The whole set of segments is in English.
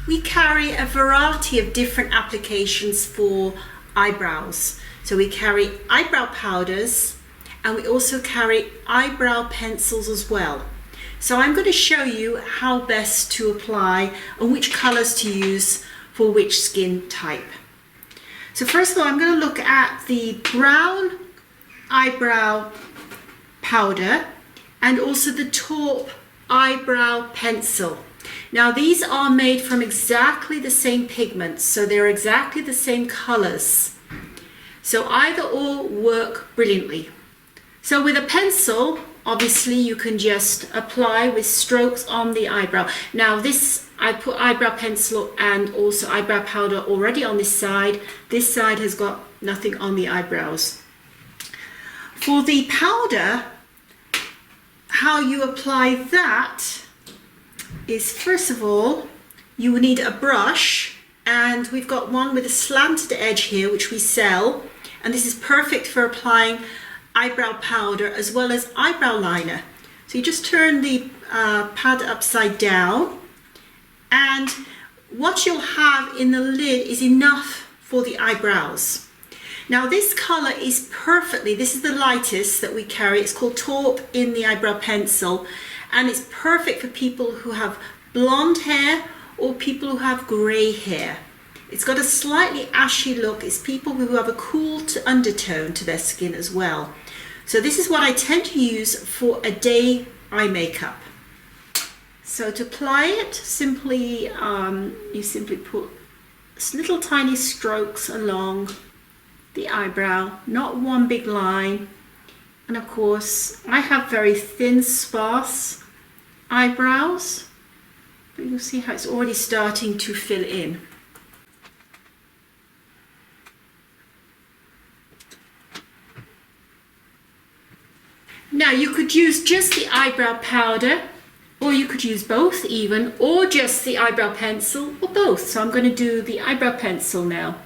we carry a variety of different applications for eyebrows. So we carry eyebrow powders, and we also carry eyebrow pencils as well. So I'm going to show you how best to apply and which colors to use for which skin type. So first of all, I'm going to look at the brown eyebrow powder and also the taupe eyebrow pencil. Now these are made from exactly the same pigments, so they're exactly the same colors. So either or work brilliantly. So with a pencil, obviously you can just apply with strokes on the eyebrow. Now this, I put eyebrow pencil and also eyebrow powder already on this side. This side has got nothing on the eyebrows. For the powder, how you apply that is, first of all, you will need a brush, and we've got one with a slanted edge here which we sell, and this is perfect for applying eyebrow powder as well as eyebrow liner. So you just turn the pad upside down, and what you'll have in the lid is enough for the eyebrows. Now this color is perfectly, this is the lightest that we carry, it's called taupe in the eyebrow pencil, and it's perfect for people who have blonde hair or people who have grey hair. It's got a slightly ashy look, it's people who have a cool undertone to their skin as well. So this is what I tend to use for a day eye makeup. So to apply it, simply you simply put little tiny strokes along the eyebrow, not one big line. And of course, I have very thin, sparse eyebrows, but you'll see how it's already starting to fill in. Now you could use just the eyebrow powder, or you could use both even, or just the eyebrow pencil, or both. So I'm going to do the eyebrow pencil now.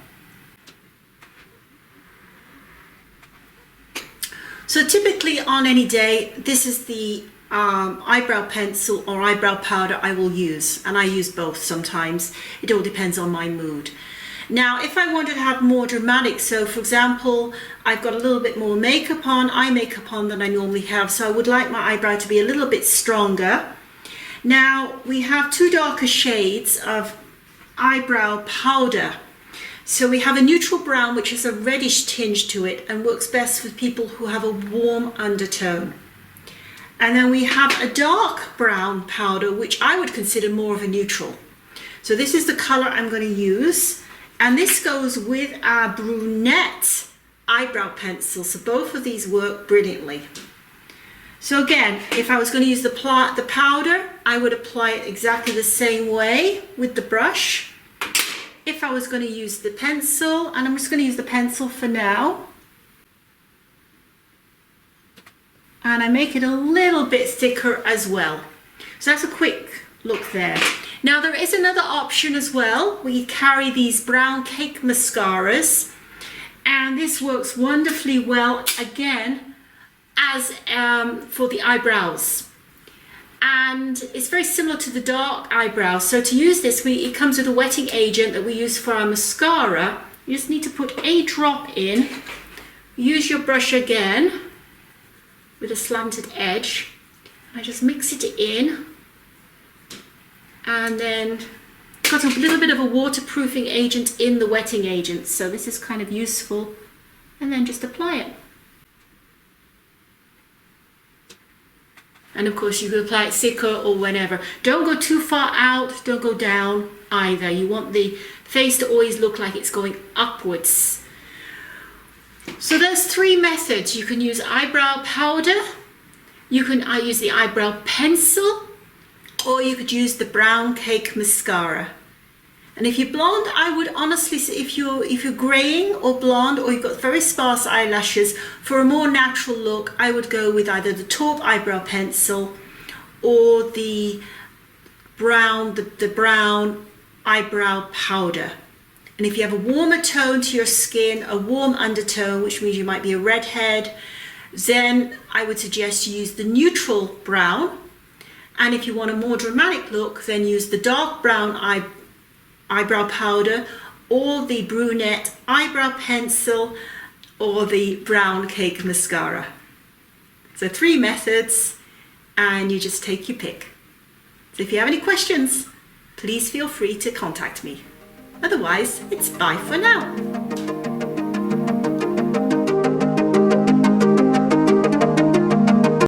So typically on any day, this is the eyebrow pencil or eyebrow powder I will use, and I use both sometimes. It all depends on my mood. Now if I wanted to have more dramatic, so for example, I've got a little bit more makeup on, eye makeup on than I normally have, so I would like my eyebrow to be a little bit stronger. Now we have two darker shades of eyebrow powder. So we have a neutral brown, which is a reddish tinge to it and works best with people who have a warm undertone. And then we have a dark brown powder, which I would consider more of a neutral. So this is the color I'm going to use. And this goes with our brunette eyebrow pencil. So both of these work brilliantly. So again, if I was going to use the powder, I would apply it exactly the same way with the brush. If I was going to use the pencil, and I'm just going to use the pencil for now, and I make it a little bit thicker as well. So that's a quick look there. Now there is another option as well. We carry these brown cake mascaras, and this works wonderfully well again as for the eyebrows. And it's very similar to the dark eyebrows. So to use this, it comes with a wetting agent that we use for our mascara. You just need to put a drop in. Use your brush again with a slanted edge. I just mix it in. And then got a little bit of a waterproofing agent in the wetting agent. So this is kind of useful. And then just apply it. And of course you can apply it thicker or whenever. Don't go too far out, don't go down either. You want the face to always look like it's going upwards. So there's three methods. You can use eyebrow powder, you can use the eyebrow pencil, or you could use the brown cake mascara. And if you're blonde, I would honestly say if you're graying or blonde, or you've got very sparse eyelashes, for a more natural look, I would go with either the taupe eyebrow pencil or the brown eyebrow powder. And if you have a warmer tone to your skin, a warm undertone, which means you might be a redhead, then I would suggest you use the neutral brown. And if you want a more dramatic look, then use the dark brown eyebrow powder, or the brunette eyebrow pencil, or the brown cake mascara. So 3 methods, and you just take your pick. So if you have any questions, please feel free to contact me. Otherwise, it's bye for now.